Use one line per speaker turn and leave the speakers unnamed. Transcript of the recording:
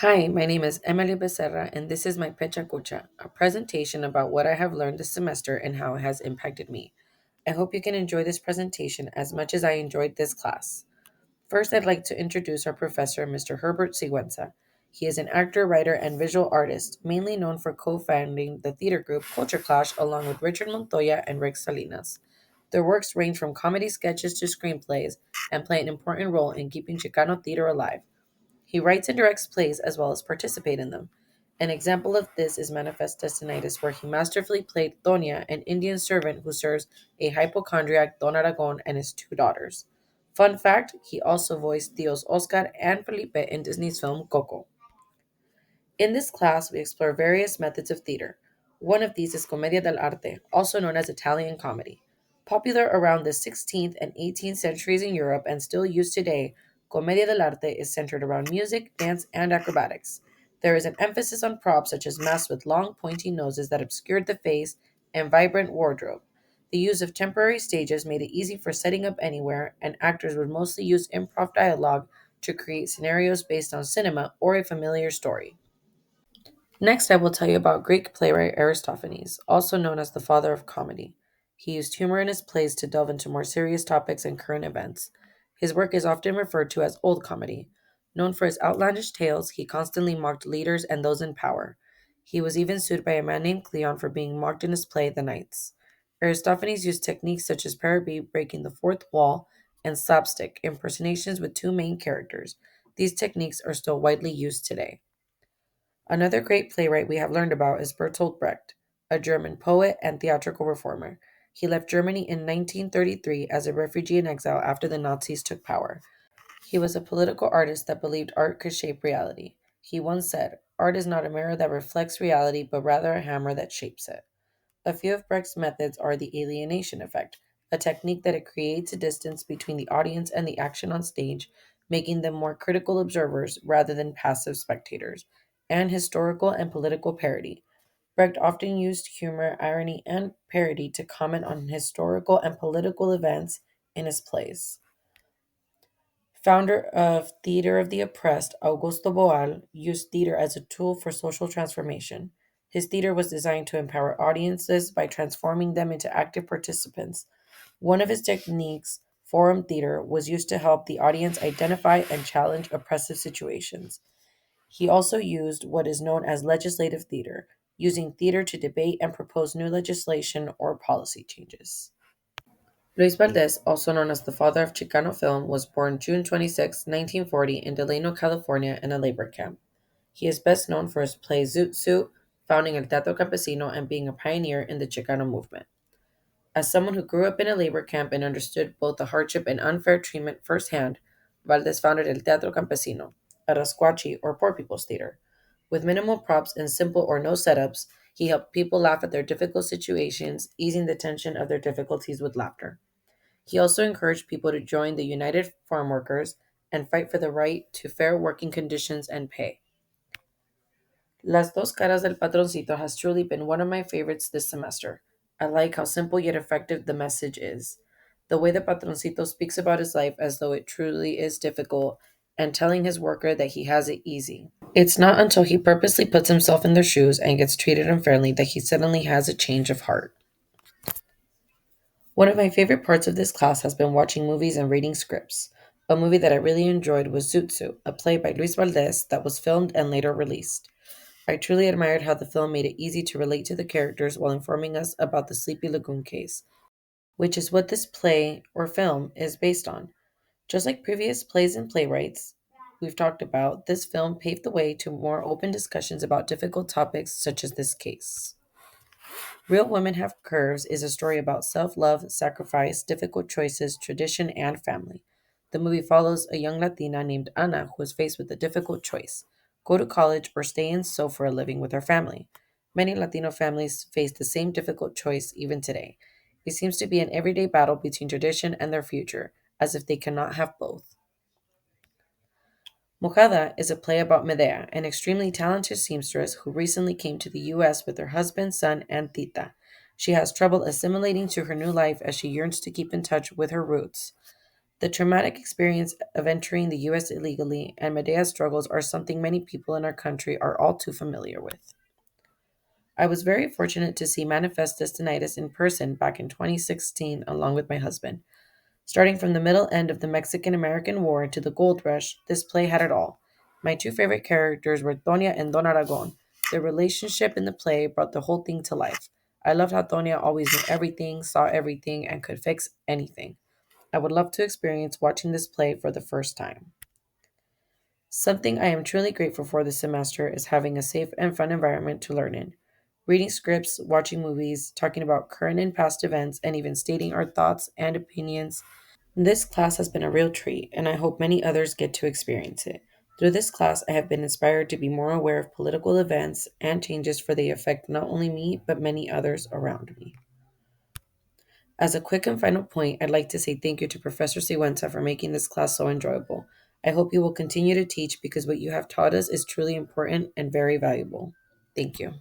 Hi, my name is Emily Becerra, and this is my Pecha Kucha, a presentation about what I have learned this semester and how it has impacted me. I hope you can enjoy this presentation as much as I enjoyed this class. First, I'd like to introduce our professor, Mr. Herbert Sigüenza. He is an actor, writer, and visual artist, mainly known for co-founding the theater group Culture Clash along with Richard Montoya and Rick Salinas. Their works range from comedy sketches to screenplays and play an important role in keeping Chicano theater alive. He writes and directs plays as well as participate in them. An example of this is Manifest Destinitis, where he masterfully played Tonia, an Indian servant who serves a hypochondriac Don Aragon and his two daughters. Fun fact, he also voiced Tíos Oscar and Felipe in Disney's film Coco. In this class, we explore various methods of theater. One of these is Commedia dell'arte, also known as Italian comedy. Popular around the 16th and 18th centuries in Europe and still used today, Commedia dell'arte is centered around music, dance, and acrobatics. There is an emphasis on props such as masks with long, pointy noses that obscured the face and vibrant wardrobe. The use of temporary stages made it easy for setting up anywhere, and actors would mostly use improv dialogue to create scenarios based on cinema or a familiar story. Next, I will tell you about Greek playwright Aristophanes, also known as the father of comedy. He used humor in his plays to delve into more serious topics and current events. His work is often referred to as old comedy. Known for his outlandish tales, he constantly mocked leaders and those in power. He was even sued by a man named Cleon for being mocked in his play The Knights. Aristophanes used techniques such as parody, breaking the fourth wall, and slapstick impersonations with two main characters. These techniques are still widely used today. Another great playwright we have learned about is Bertolt Brecht, a German poet and theatrical reformer. He left Germany in 1933 as a refugee in exile after the Nazis took power. He was a political artist that believed art could shape reality. He once said, "Art is not a mirror that reflects reality, but rather a hammer that shapes it." A few of Brecht's methods are the alienation effect, a technique that it creates a distance between the audience and the action on stage, making them more critical observers rather than passive spectators, and historical and political parody. Brecht often used humor, irony, and parody to comment on historical and political events in his plays. Founder of Theater of the Oppressed, Augusto Boal used theater as a tool for social transformation. His theater was designed to empower audiences by transforming them into active participants. One of his techniques, forum theater, was used to help the audience identify and challenge oppressive situations. He also used what is known as legislative theater, using theater to debate and propose new legislation or policy changes. Luis Valdez, also known as the father of Chicano film, was born June 26, 1940, in Delano, California, in a labor camp. He is best known for his play Zoot Suit, founding El Teatro Campesino and being a pioneer in the Chicano movement. As someone who grew up in a labor camp and understood both the hardship and unfair treatment firsthand, Valdez founded El Teatro Campesino, a Rasquachi or poor people's theater. With minimal props and simple or no setups, he helped people laugh at their difficult situations, easing the tension of their difficulties with laughter. He also encouraged people to join the United Farm Workers and fight for the right to fair working conditions and pay. Las Dos Caras del Patroncito has truly been one of my favorites this semester. I like how simple yet effective the message is. The way the Patroncito speaks about his life as though it truly is difficult and telling his worker that he has it easy. It's not until he purposely puts himself in their shoes and gets treated unfairly that he suddenly has a change of heart. One of my favorite parts of this class has been watching movies and reading scripts. A movie that I really enjoyed was Zoot, a play by Luis Valdez that was filmed and later released. I truly admired how the film made it easy to relate to the characters while informing us about the Sleepy Lagoon case, which is what this play or film is based on. Just like previous plays and playwrights we've talked about, this film paved the way to more open discussions about difficult topics such as this case. Real Women Have Curves is a story about self love, sacrifice, difficult choices, tradition, and family. The movie follows a young Latina named Ana who is faced with a difficult choice: go to college or stay and sew for a living with her family. Many Latino families face the same difficult choice even today. It seems to be an everyday battle between tradition and their future, as if they cannot have both. Mojada is a play about Medea, an extremely talented seamstress who recently came to the U.S. with her husband, son, and tita. She has trouble assimilating to her new life as she yearns to keep in touch with her roots. The traumatic experience of entering the US illegally and Medea's struggles are something many people in our country are all too familiar with. I was very fortunate to see Manifest Destinitis in person back in 2016 along with my husband. Starting from the middle end of the Mexican American War to the gold rush, this play had it all. My two favorite characters were Tonia and Don Aragon. Their relationship in the play brought the whole thing to life. I loved how Tonia always knew everything, saw everything, and could fix anything. I would love to experience watching this play for the first time. Something I am truly grateful for this semester is having a safe and fun environment to learn in. Reading scripts, watching movies, talking about current and past events, and even stating our thoughts and opinions. This class has been a real treat, and I hope many others get to experience it. Through this class, I have been inspired to be more aware of political events and changes for they affect not only me, but many others around me. As a quick and final point, I'd like to say thank you to Professor Siwenta for making this class so enjoyable. I hope you will continue to teach because what you have taught us is truly important and very valuable. Thank you.